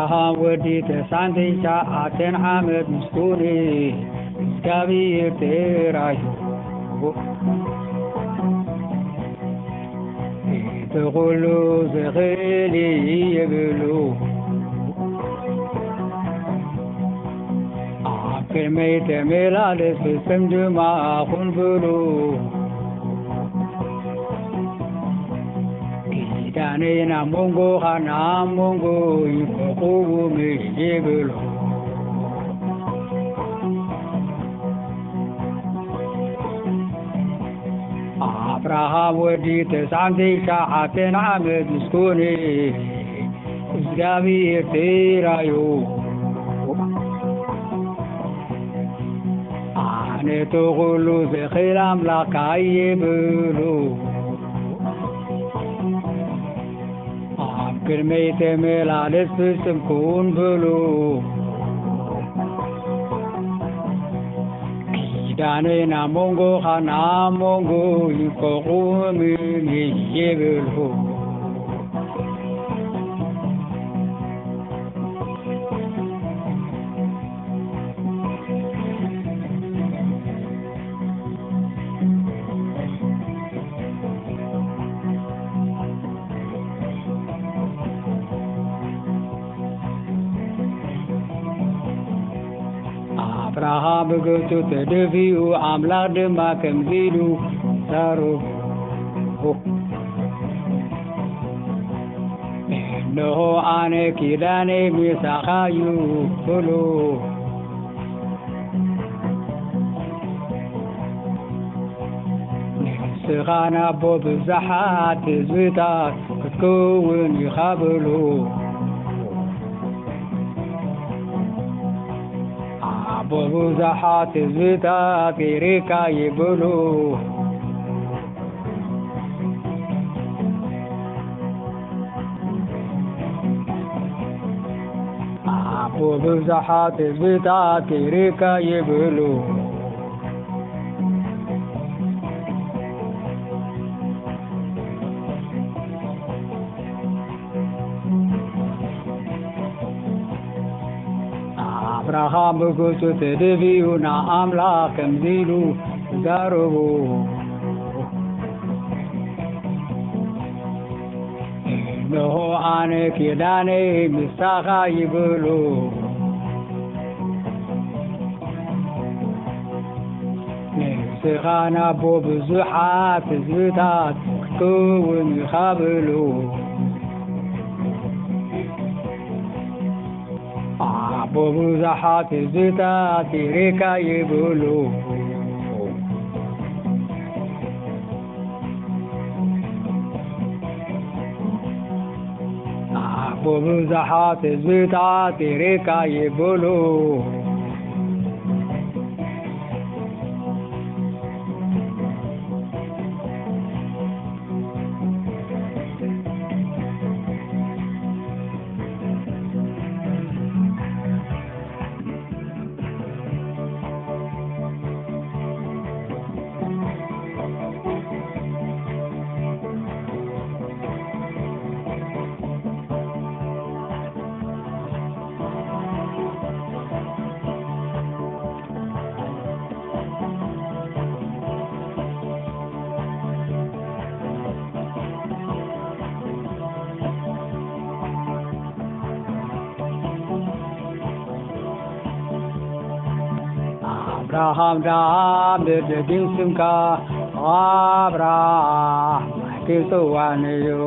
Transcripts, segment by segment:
أبراهام وديت ساندي شاعتين حامد مسكوني كبير ترايو تقولوا زغيلي يقولوا كلمة ميلاد سمجو ما خنبلو كيدانينا مونغو خانا مونغو يفقو ميجيبلو أبراهام وديت ساندي شاعتين عمد مسكوني إسقابي تيرايو تقولوا في خلام لا كايبلو كلمة ميلا لسه كون بلو كيدانينا مونغو خانا مونغو يفقو من يبلو أبراهام قلتو تدفيو عملاق دما كمزيلو سارو إنه أنا كيداني مساخايو كلو سخانا بوب الزحات زويتات كتكون يخابلو بوبو زحات زويتات ريكا يبلو بوبو زحات زويتات ريكا يبلو أبراهام بقوتو تدفيو نعم لا كمزيلو زاربو إنه أنا كيداني مستاخا يبلو نفسخانا بوب زحات زويتات كتون يخابلو بوبو زحات زيتات ريكا يبلو بوبو زحات زيتات ريكا يبلو أبراهام دام بدين سمكا أبراهام كيسوانيو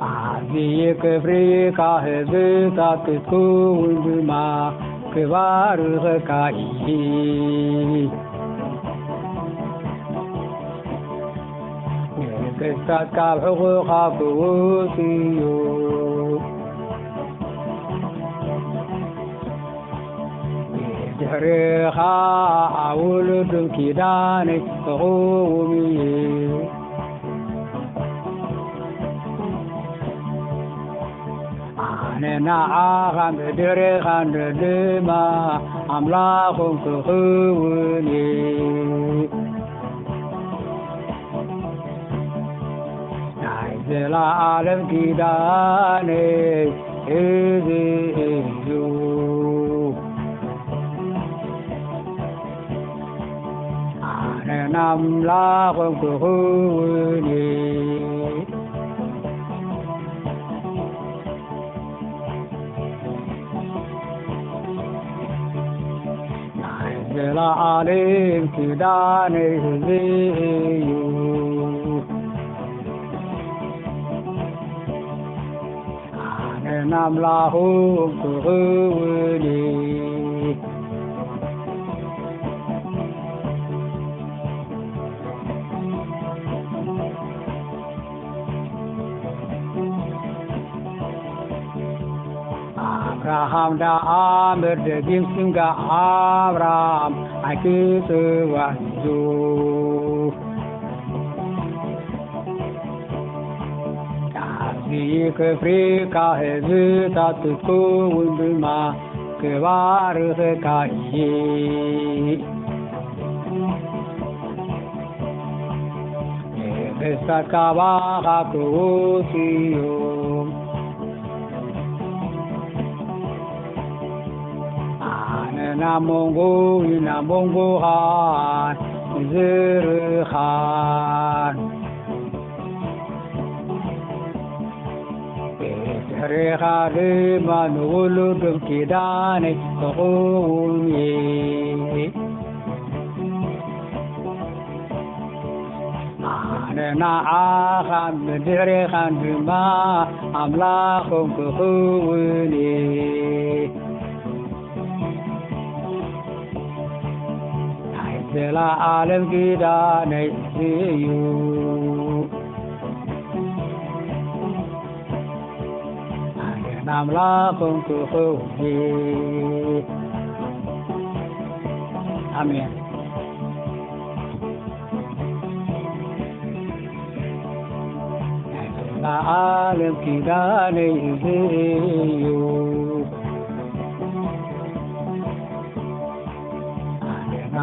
أبي كفريكا هزتا تكون بما كبار كاي كستات كالحقوق كوسيو جريخا ولد كيداني قومي أنا نعاهم دريخا دما أملاكم كخوني ዘላለም ኪዳኔ እዩ አነ አምላክ ኮንኩኒ ዘላለም ኪዳኔ እዩ አምላክ ኮንኩኒ አብርሃም ዳአምር ደጊም ስንጋ አብርሃም አይክጽዋዙ ከፍሪካ ህዝታት ትኩውን ድማ ክባርኽካየ ነገሥታት ካባኻ ክውፅዩ ኣነ ናብ መንጎኻን ዝርኻን ሬኻ ድማ ንውሉድም ኪዳነይ ክኸውን ኣነ ንዓኻ ብድሕሪኻን ድማ ኣምላኽም ክኸውን ናይ ዘለኣለም ኪዳነይ እዩ አምላክም ክኸውን አሜን። ለዓለም ኪዳነይ እዩ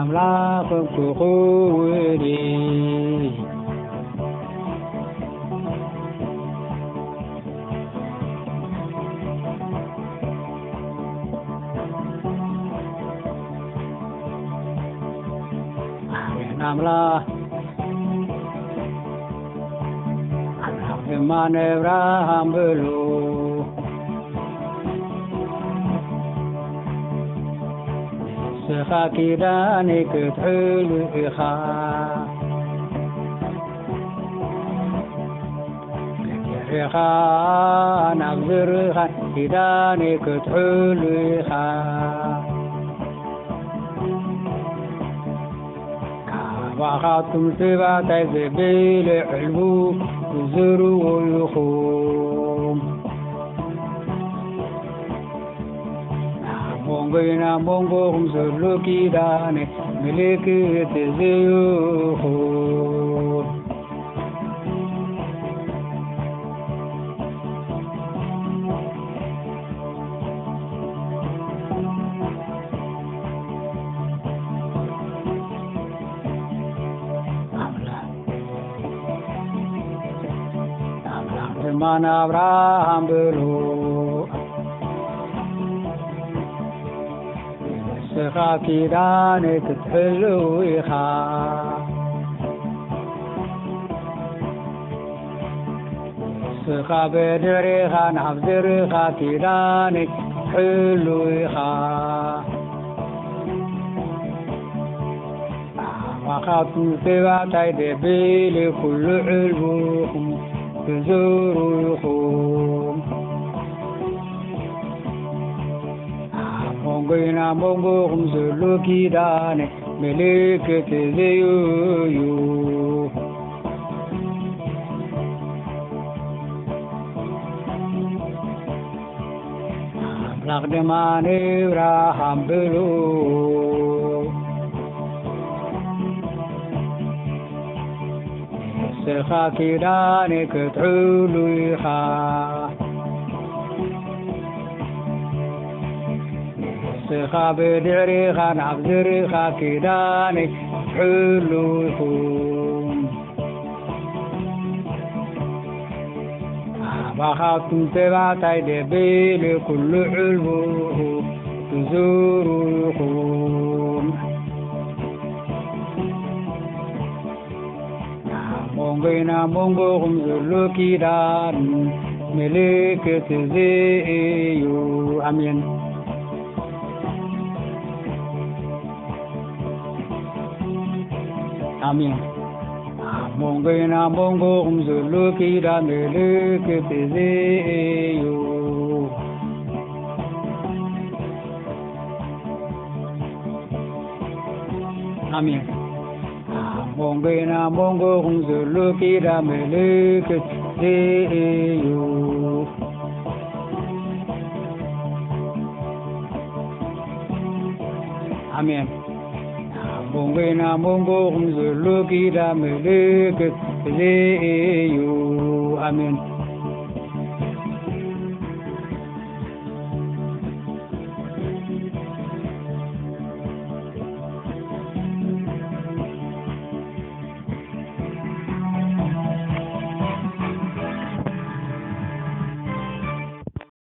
አምላክም ክኸውን አምላክ ማን አብርሃም ብሎ ንስኻ ኪዳነይ ክትሕሉ ኢኻ ገሪኻ ናብ ዝርኻ ኪዳነይ ክትሕሉ ኢኻ ካባኻትኩም ሰባታይ ዘበለ ዕልቡ ዝርዎ ኢኹም ናብ መንጎኹም ዘሎ ኪዳነይ ምልክት ዘይኹም ማን አብርሃም ብሎ ንስኻ ኪዳነይ ክትሕሉ ኢኻ ንስኻ ብድሕሪኻ ናብ ዝርኻ ኪዳነይ ክትሕሉ ኢኻ ካባኻትኩም ሰባታይ ደበለ ኩሉ ዕልቡኹም ክዞሩ ኢኹም ኣብ መንጎኹም ዘሎ ኪዳነይ ምልክት እዩ አምላክ ድማ ንአብርሃም ብሎ ንስኻ ኪዳነይ ክትሕሉ ኢኻ ንስኻ ብድሕሪኻ ናብ ዝርኻ ኪዳነይ ክትሕሉ ኢኹም وخاتم سبعة دبيل كل علو تزوركم مونغينا مونغوهم زلوكيدان ملك تزيو أمين آمين مونغينا مونغوهم زلوكيدان ملك تزيو آمين مونغينا مونغوهم زلوكيدان ملك تزيو آمين مونغينا مونغوهم زلوكيدان ملك تزيو آمين